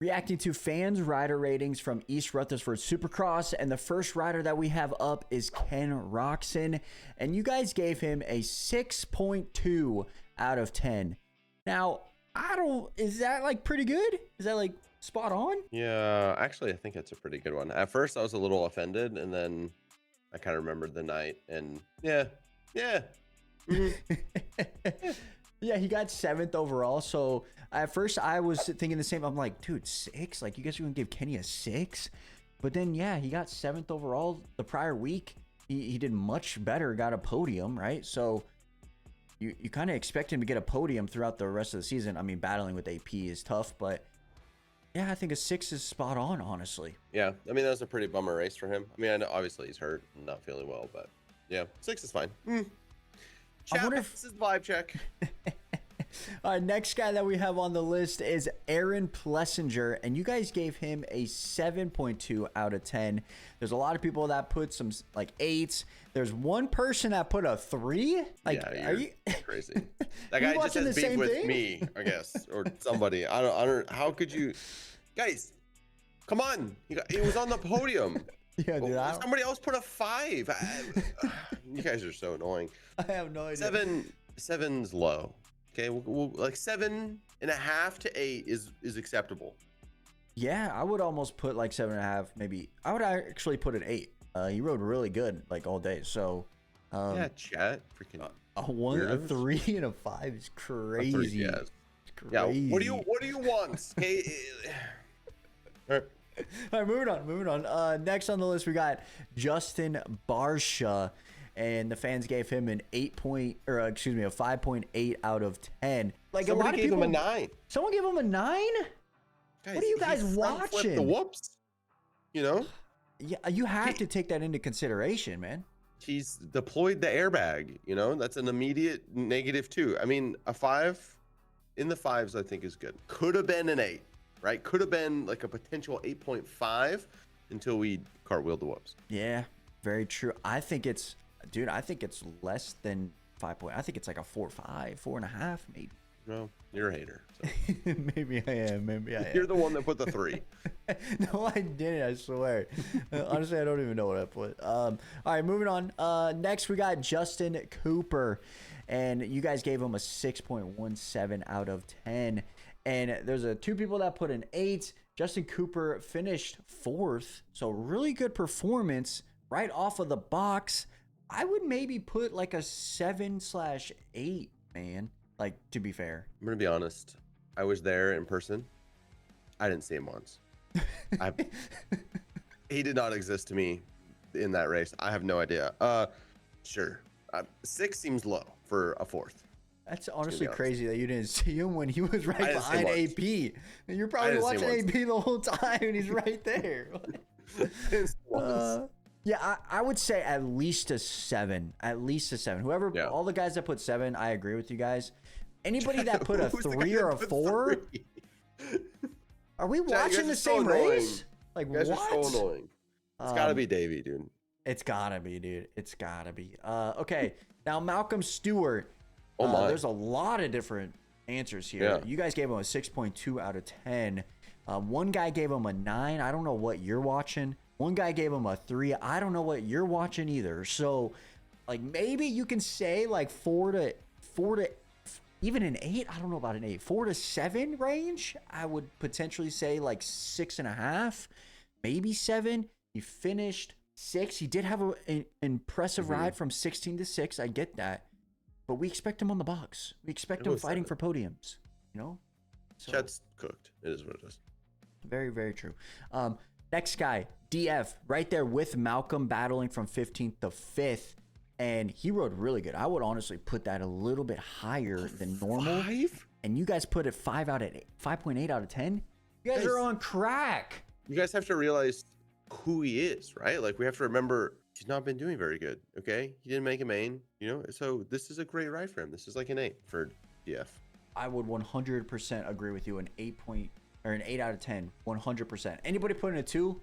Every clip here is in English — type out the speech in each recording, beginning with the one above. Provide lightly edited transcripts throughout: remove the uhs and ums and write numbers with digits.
Reacting to fans' rider ratings from East Rutherford Supercross, and the first rider that we have up is Ken Roczen, and you guys gave him a 6.2 out of 10. Now, is that like pretty good? Is that like spot on? Yeah, actually, I think it's a pretty good one. At first, I was a little offended, and then I kind of remembered the night, and yeah. Mm-hmm. Yeah, he got 7th overall. So at first I was thinking the same. I'm like, dude, 6? Like, you guys are going to give Kenny a 6? But then, yeah, he got 7th overall the prior week. He did much better, got a podium, right? So you kind of expect him to get a podium throughout the rest of the season. I mean, battling with AP is tough, but yeah, I think a 6 is spot on, honestly. Yeah, I mean, that was a pretty bummer race for him. I mean, I know obviously he's hurt and not feeling well, but yeah, 6 is fine. I wonder if this is vibe check. All right, next guy that we have on the list is Aaron Plesinger, and you guys gave him a 7.2 out of 10. There's a lot of people that put some like 8s. There's one person that put a 3. Like, yeah, are you crazy? That guy just has beef with me, I guess, or somebody. I don't. How could you, guys? Come on, he was on the podium. Yeah, dude. Somebody else put a 5. You guys are so annoying. I have no idea. 7's low. Okay, we'll like 7.5 to 8 is acceptable. Yeah, I would almost put like 7.5, maybe. I would actually put an 8. He rode really good like all day. So yeah, chat freaking a 1, a 3, and a 5 is crazy. 3, yeah. It's crazy. Yeah. What do you want? Okay. All right, moving on. Next on the list, we got Justin Barcia, and the fans gave him an a 5.8 out of 10. Like, somebody a lot of gave people, him a 9. Someone gave him a 9? Guys, what are you guys watching? The whoops. You know? Yeah, you have to take that into consideration, man. He's deployed the airbag. You know, that's an immediate -2. I mean, a 5 in the 5s, I think, is good. Could have been an 8. Right? Could have been like a potential 8.5 until we cartwheeled the whoops. Yeah, very true. I think it's less than 5 point. I think it's like a 4.5, 4.5, maybe. No, you're a hater. So. Maybe I am. You're the one that put the 3. No, I didn't. I swear. Honestly, I don't even know what I put. All right, moving on. Next, we got Justin Cooper, and you guys gave him a 6.17 out of 10. And there's 2 people that put an 8. Justin Cooper finished 4th, so really good performance right off of the box. I would maybe put like a 7/8, man. Like, to be fair. I'm gonna be honest. I was there in person. I didn't see him once. He did not exist to me in that race. I have no idea. Sure. 6 seems low for a 4th. That's honestly crazy that you didn't see him when he was right behind AP. And you're probably watching AP the whole time and he's right there. Yeah, I would say at least a 7. At least a 7. Whoever, all the guys that put 7, I agree with you guys. Anybody that put a 3 or a 4, are we watching the same race? Like, what? You guys are so annoying. It's gotta be Davey, dude. It's gotta be, dude. It's gotta be. Okay, now Malcolm Stewart. Oh my. There's a lot of different answers here. Yeah. You guys gave him a 6.2 out of 10. One guy gave him a 9. I don't know what you're watching. One guy gave him a 3. I don't know what you're watching either. So, like, maybe you can say like 4 to even an 8. I don't know about an 8. 4 to 7 range. I would potentially say like 6.5, maybe 7. He finished 6. He did have an impressive ride from 16 to 6. I get that. But we expect him on the box. We expect him fighting for podiums, you know? So, Chet's cooked. It is what it is. Very, very true. Next guy, DF, right there with Malcolm, battling from 15th to 5th. And he rode really good. I would honestly put that a little bit higher than normal. 5? And you guys put it 5.8 out of 10. You guys are on crack. You guys have to realize who he is, right? Like, we have to remember he's not been doing very good. Okay, he didn't make a main, you know. So this is a great ride for him. This is like an 8 for DF. I would 100% agree with you. An 8 out of 10, 100%. Anybody put in a 2?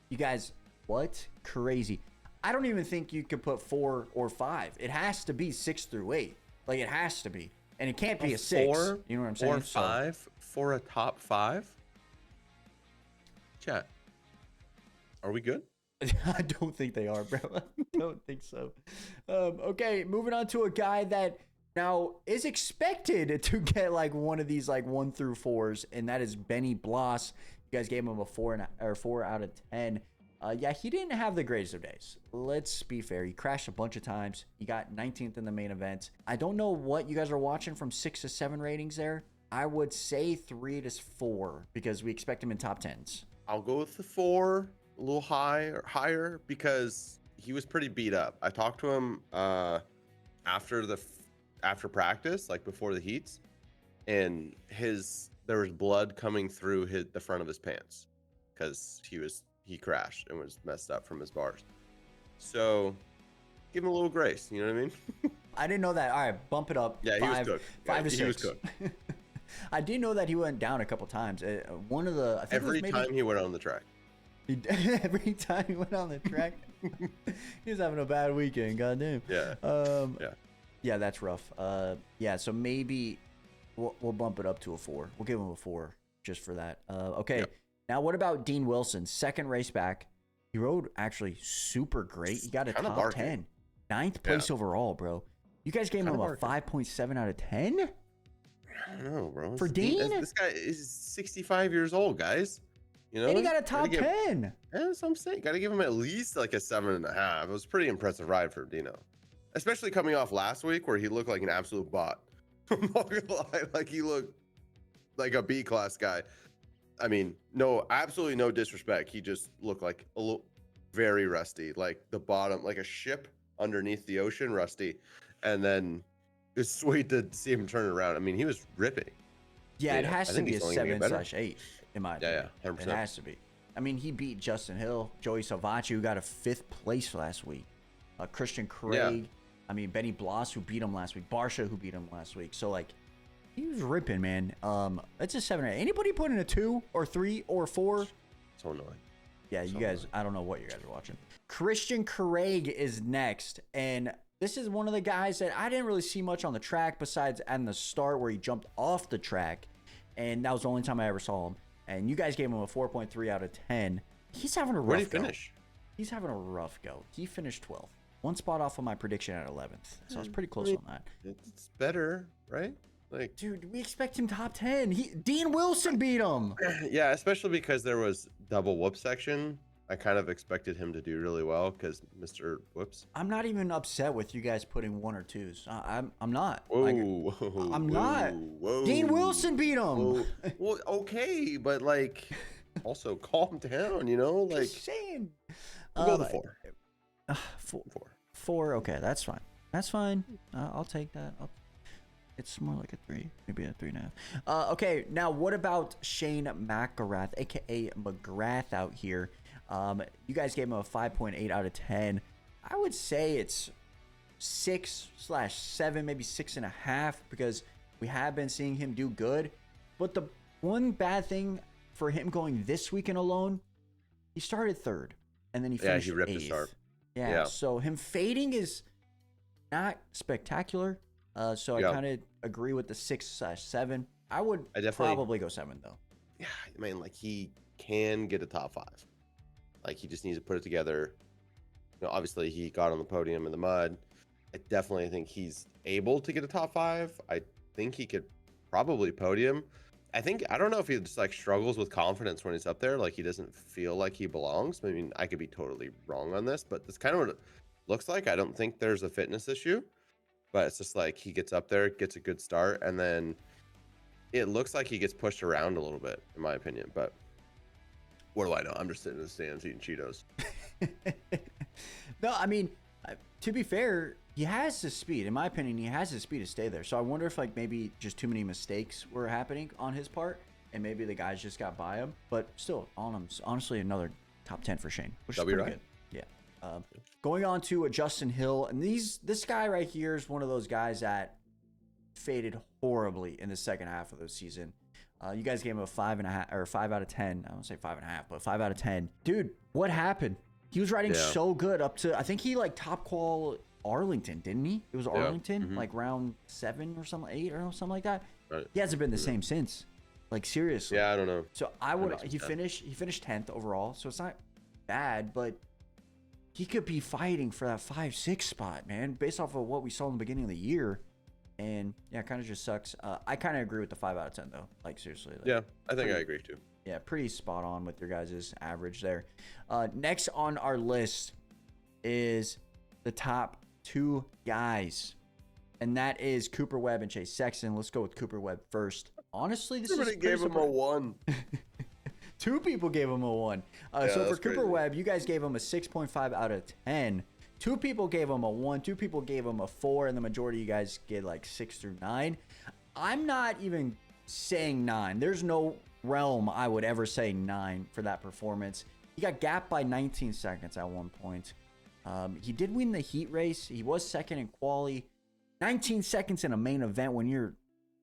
You guys, what? Crazy. I don't even think you could put 4 or 5. It has to be 6 through 8. Like, it has to be, and it can't be a 6. 4, you know what I'm saying? Or 5 for a top 5. Chat. Are we good? I don't think they are, bro. I don't think so. Okay, moving on to a guy that now is expected to get like one of these like 1 through 4s, and that is Benny Bloss. You guys gave him a 4 out of 10. Yeah, he didn't have the greatest of days. Let's be fair. He crashed a bunch of times. He got 19th in the main event. I don't know what you guys are watching from 6 to 7 ratings there. I would say 3 to 4 because we expect him in top 10s. I'll go with the 4, a little higher because he was pretty beat up. I talked to him after practice, like before the heats, and there was blood coming through the front of his pants because he crashed and was messed up from his bars. So give him a little grace, you know what I mean? I didn't know that. All right, bump it up. Yeah, he was cooked. 5 to 6. He was cooked. I did know that he went down a couple times. Every time he went on the track. Every time he went on the track, he was having a bad weekend. Goddamn. Yeah. Yeah, that's rough. Yeah, so maybe we'll bump it up to a 4. We'll give him a 4 just for that. Okay. Yep. Now, what about Dean Wilson? Second race back. He rode actually super great. He got a top 10. 9th place overall, bro. You guys gave him a 5.7 out of 10? I don't know, bro. For Dean? This guy is 65 years old, guys. You know? And he got a top 10. Yeah, that's what I'm saying. Got to give him at least like a 7.5. It was a pretty impressive ride for Dino. Especially coming off last week where he looked like an absolute bot. I'm not gonna lie. Like, he looked like a B-class guy. I mean, absolutely no disrespect. He just looked like a little very rusty, like the bottom, like a ship underneath the ocean, rusty. And then it's sweet to see him turn around. I mean, he was ripping. Yeah, it has to be a 7/8 in my opinion. Yeah, 100%. It has to be. I mean, he beat Justin Hill, Joey Salvacci, who got a 5th place last week. Christian Craig. Yeah. I mean, Benny Bloss, who beat him last week. Barcia, who beat him last week. So, like, he was ripping, man. That's a 7 or 8. Anybody put in a 2 or 3 or 4? So annoying. Yeah, you guys, I don't know what you guys are watching. Christian Craig is next. And this is one of the guys that I didn't really see much on the track besides at the start where he jumped off the track. And that was the only time I ever saw him. And you guys gave him a 4.3 out of 10. He's having a rough go. Where did he finish? He's having a rough go. He finished 12th. 1 spot off of my prediction at 11th. So I was pretty close on that. It's better, right? Like, dude, we expect him top 10. Dean Wilson beat him. Yeah, especially because there was double whoop section. I kind of expected him to do really well because Mr. Whoops. I'm not even upset with you guys putting 1 or 2s. I'm not. Whoa, I'm not. Whoa. Dean Wilson beat him. Well, okay, but like, also calm down. You know, like. Just saying. We'll go the 4. 4. Okay, that's fine. That's fine. I'll take that. It's more like a 3, maybe a 3.5. Okay, now what about Shane McGrath, aka McGrath out here? You guys gave him a 5.8 out of 10. I would say it's 6/7, maybe 6.5, because we have been seeing him do good. But the one bad thing for him going this weekend alone, he started 3rd, and then he finished 8th. He ripped his start. Yeah, so him fading is not spectacular. So I kind of agree with the 6/7. I would probably go 7 though. Yeah, I mean, like, he can get a top 5. Like, he just needs to put it together. You know, obviously he got on the podium in the mud. I definitely think he's able to get a top 5. I think he could probably podium. I don't know if he just like struggles with confidence when he's up there. Like, he doesn't feel like he belongs. I mean, I could be totally wrong on this, but that's kind of what it looks like. I don't think there's a fitness issue, but it's just like he gets up there, gets a good start, and then it looks like he gets pushed around a little bit, in my opinion. But what do I know? I'm just sitting in the stands eating Cheetos. No, I mean, to be fair, he has the speed. In my opinion, he has the speed to stay there. So I wonder if like maybe just too many mistakes were happening on his part, and maybe the guys just got by him. But still, honestly, another top 10 for Shane, which is pretty good. Yeah. Going on to Justin Hill, and this guy right here is one of those guys that faded horribly in the second half of the season. You guys gave him a 5.5 or 5 out of 10. I won't say 5.5, but 5 out of 10. Dude, what happened? He was riding so good up to, I think he like top qual Arlington, didn't he? It was Arlington, like round 7 or something, 8 or something like that. Right. He hasn't been the same since. Like, seriously. Yeah, I don't know. So he finished 10th overall, so it's not bad, but he could be fighting for that 5-6 spot, man, based off of what we saw in the beginning of the year. And yeah, it kind of just sucks. I kind of agree with the 5 out of 10 though. Like, seriously. Like, yeah, I think I agree too. Yeah, pretty spot on with your guys' average there. Next on our list is the top 2 guys, and that is Cooper Webb and Chase Sexton. Let's go with Cooper Webb first. Honestly, Everybody gave him a 1. 2 people gave him a 1. So for Cooper crazy. Webb, you guys gave him a 6.5 out of 10. 2 people gave him a 1. 2 people gave him a 4, and the majority of you guys get like 6 through 9. I'm not even saying 9. There's no realm I would ever say 9 for that performance. He got gapped by 19 seconds at one point. He did win the heat race. He was second in quali. 19 seconds in a main event when you're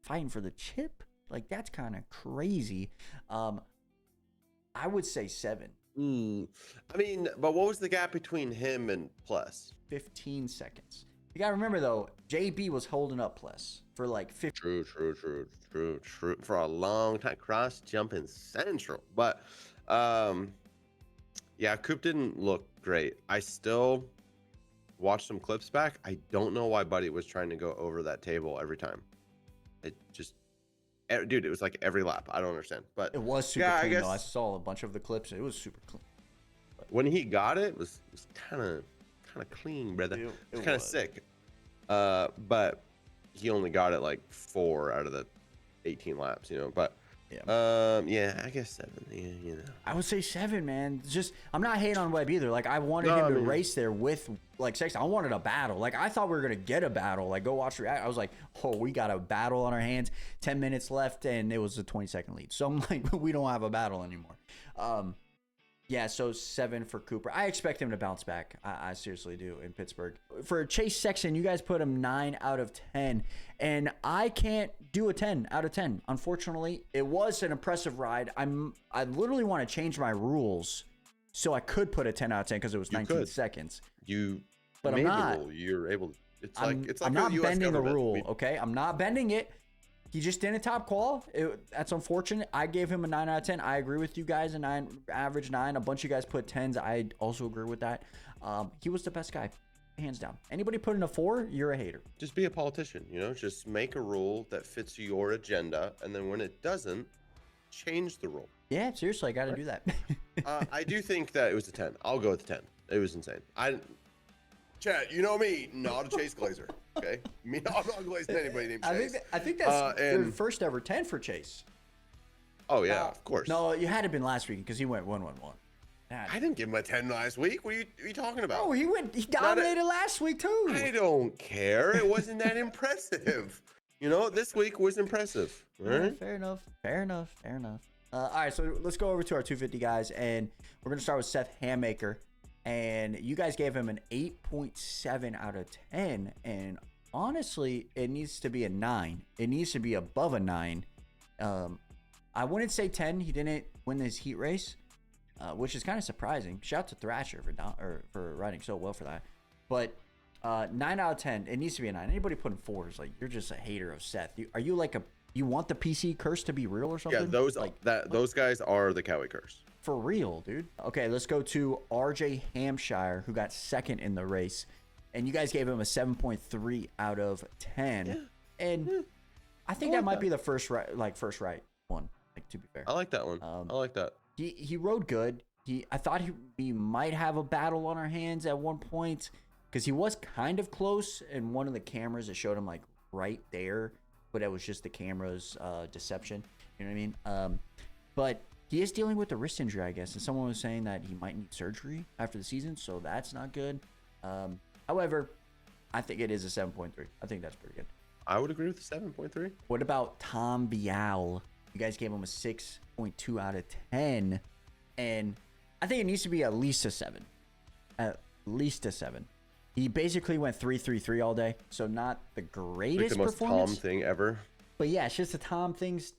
fighting for the chip. Like, that's kind of crazy. I would say 7. I mean, but what was the gap between him and Plus? 15 seconds. You got to remember, though, JB was holding up Plus for like 15. True. For a long time. Cross jumping central. But, yeah, Coop didn't look great. I still watched some clips back. I don't know why Buddy was trying to go over that table every time. It just... Dude, it was like every lap. I don't understand, but it was super clean. Though. I saw a bunch of the clips. It was super clean. But when he got it, it was kind of clean, brother. It was kind of sick. But he only got it like 4 out of the 18 laps, you know. But yeah, I guess 7. Yeah, you know. I would say 7, man. Just I'm not hating on Webb either. Like, I wanted him to race there with like Sexton. I wanted a battle. Like, I thought we were gonna get a battle. Like, go watch React. I was like, oh, we got a battle on our hands. 10 minutes left, and it was a 20-second lead. So I'm like, we don't have a battle anymore. Yeah, so 7 for Cooper. I expect him to bounce back. I seriously do in Pittsburgh. For Chase Sexton, you guys put him 9 out of 10, and I can't do a 10 out of 10. Unfortunately, it was an impressive ride. I literally want to change my rules so I could put a 10 out of 10 because it was 19 seconds. But I'm not. The rule. You're able to. It's like I'm not bending the rule. We, okay, I'm not bending it. He just didn't top qual. That's unfortunate. I gave him a 9 out of 10. I agree with you guys. Average 9. A bunch of you guys put 10s. I also agree with that. He was the best guy, hands down. Anybody put in a 4, you're a hater. Just be a politician, you know. Just make a rule that fits your agenda, and then when it doesn't, change the rule. Yeah, seriously, I got to do that. I do think that it was a 10. I'll go with 10. It was insane. Chat, you know me, not a Chase Glazer. Okay, I'm not glazing anybody named Chase. I think that's the first ever 10 for Chase. Oh yeah, of course. No, you had to have been last week because he went 1-1-1. I didn't give him a 10 last week. What are you talking about? Oh, he dominated last week too. I don't care. It wasn't that impressive. You know, this week was impressive. Right? Fair enough. All right, so let's go over to our 250 guys, and we're gonna start with Seth Hammaker. And you guys gave him an 8.7 out of 10. And honestly, it needs to be a 9. It needs to be above a 9. I wouldn't say 10. He didn't win this heat race, which is kind of surprising. Shout out to Thrasher for riding so well for that. But 9 out of 10, it needs to be a 9. Anybody putting 4s, like, you're just a hater of Seth. Are you like you want the PC curse to be real or something? Yeah, those guys are the Cowie curse. For real, dude. Okay, let's go to RJ Hamshire, who got second in the race. And you guys gave him a 7.3 out of 10. Yeah. And I think that might be the first right one, like, to be fair. I like that one. I like that. He rode good. I thought he might have a battle on our hands at one point because he was kind of close. And one of the cameras, it showed him like right there, but it was just the camera's deception. You know what I mean? But he is dealing with a wrist injury, I guess, and someone was saying that he might need surgery after the season, so that's not good. However, I think it is a 7.3. I think that's pretty good. I would agree with the 7.3. What about Tom Vial? You guys gave him a 6.2 out of 10, and I think it needs to be at least a 7. At least a 7. He basically went 3-3-3 all day, so not the greatest like the most performance. Tom thing ever. But yeah, it's just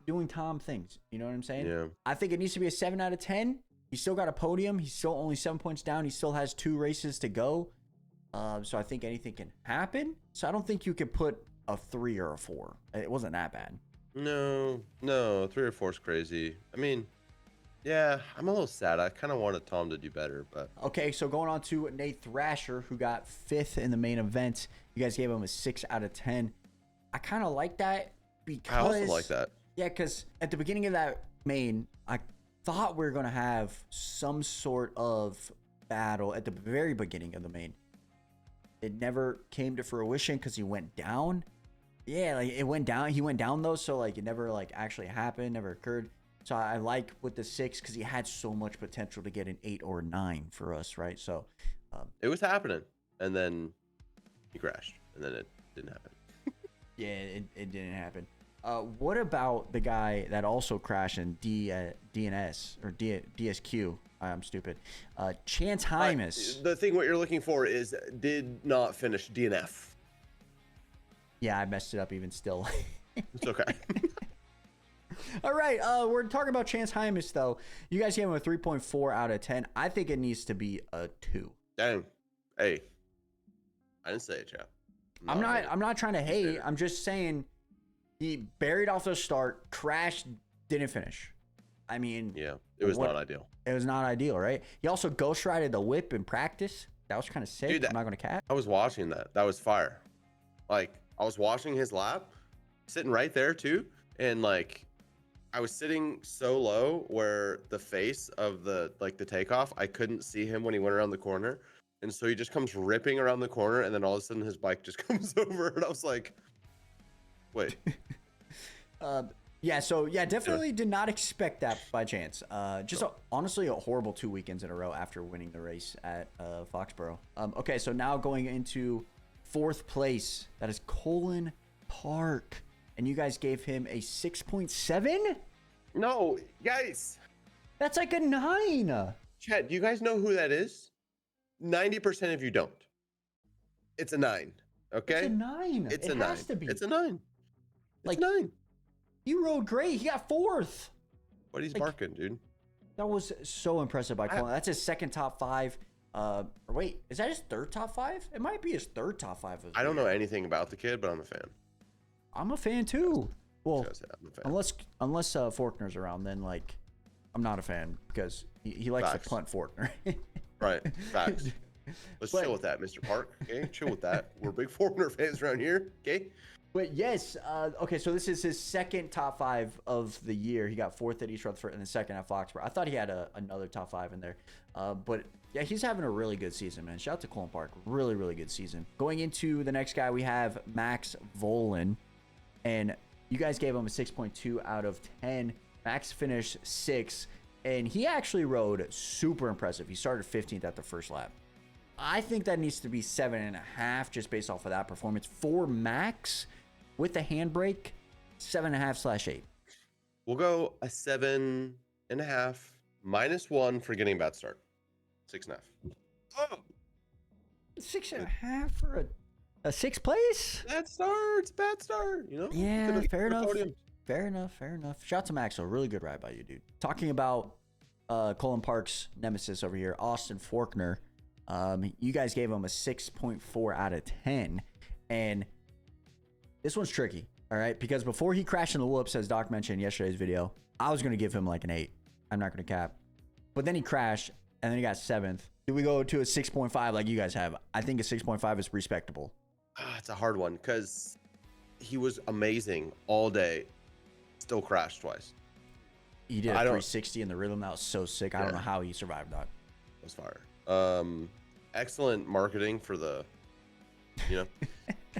doing Tom things. You know what I'm saying? Yeah. I think it needs to be a 7 out of 10. He still got a podium. He's still only 7 points down. He still has 2 races to go. So I think anything can happen. So I don't think you could put a 3 or a 4. It wasn't that bad. No, no, 3 or 4 is crazy. I mean, yeah, I'm a little sad. I kind of wanted Tom to do better, but Okay, so going on to Nate Thrasher, who got 5th in the main event. You guys gave him a 6 out of 10. I kind of like that because... I also like that. Yeah, because at the beginning of that main, I thought we were going to have some sort of battle at the very beginning of the main. It never came to fruition because he went down. Yeah, like it went down. He went down though, so like it never like actually happened, never occurred. So I like with the 6 because he had so much potential to get an 8 or 9 for us, right? So it was happening, and then he crashed, and then it didn't happen. yeah, it didn't happen. What about the guy that also crashed in DNS or DSQ? I'm stupid. Chance Hymas. The thing what you're looking for is did not finish DNF. Yeah, I messed it up even still. It's okay. All right, we're talking about Chance Hymas though. You guys gave him a 3.4 out of 10. I think it needs to be a 2. Dang. Hey, I didn't say it, chat. I'm not trying to hate. I'm just saying he buried off the start, crashed, didn't finish. I mean, yeah, it was not ideal. It was not ideal, right? He also ghost rided the whip in practice. That was kind of sick. Dude, I'm not gonna cap. I was watching that. That was fire. Like I was watching his lap, sitting right there too, and like I was sitting so low where the face of the takeoff, I couldn't see him when he went around the corner. And so he just comes ripping around the corner, and then all of a sudden his bike just comes over, and I was like, wait. Yeah, so yeah, definitely did not expect that by chance. Honestly a horrible 2 weekends in a row after winning the race at Foxborough. Okay, so now going into 4th place, that is Colin Park. And you guys gave him a 6.7? No, guys. That's like a 9. Chad, do you guys know who that is? 90% of you don't. It's a 9. Okay? It's a 9. It's it a 9. Has to be. It's a 9. Like, it's 9. He rode great. He got 4th. What he's barking, dude. That was so impressive by Colin. That's his 2nd top 5. Or wait, is that his 3rd top 5? It might be his 3rd top 5. I don't know anything about the kid, but I'm a fan. I'm a fan too. Well, I'm a fan. unless Forkner's around, then like I'm not a fan because he likes Facts. to punt Forkner. Right. Facts. Let's chill with that, Mr. Park. Okay, chill with that. We're big Forner fans around here. Okay. But yes, okay. So this is his 2nd top 5 of the year. He got 4th at East Rutherford and then 2nd at Foxborough. I thought he had another top 5 in there, but yeah, he's having a really good season, man. Shout out to Colin Park. Really, really good season. Going into the next guy, we have Max Volan. And you guys gave him a 6.2 out of 10. Max finished 6th, and he actually rode super impressive. He started 15th at the first lap. I think that needs to be 7.5 just based off of that performance. For Max, with the handbrake, 7.5/8. We'll go a 7.5 -1 for getting a bad start. 6.5. Oh, 6.5 for a 6th place? bad start. It's a bad start. You know? Yeah, fair enough. Podium. Fair enough. Shout out to Max. A really good ride by you, dude. Talking about Colin Park's nemesis over here, Austin Forkner. You guys gave him a 6.4 out of 10. And this one's tricky, all right? Because before he crashed in the whoops, as Doc mentioned in yesterday's video, I was going to give him like an 8. I'm not going to cap. But then he crashed, and then he got 7th. Do we go to a 6.5 like you guys have? I think a 6.5 is respectable. It's a hard one because he was amazing all day. Still crashed twice. He did a 360 in the rhythm. That was so sick. I don't know how he survived that. It was fire. Excellent marketing for the, you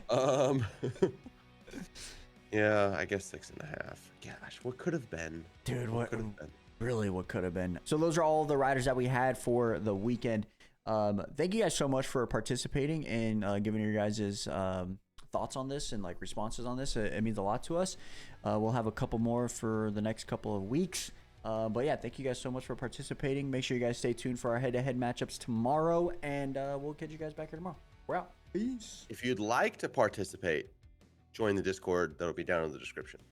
know. Yeah, I guess 6.5. Gosh, what could have been? Dude, what could have been? Really, what could have been? So those are all the riders that we had for the weekend. Thank you guys so much for participating and giving your guys' thoughts on this and like responses on this. It means a lot to us. We'll have a couple more for the next couple of weeks. But yeah, thank you guys so much for participating. Make sure you guys stay tuned for our head-to-head matchups tomorrow, and we'll catch you guys back here tomorrow. We're out. Peace. If you'd like to participate, join the Discord. That'll be down in the description.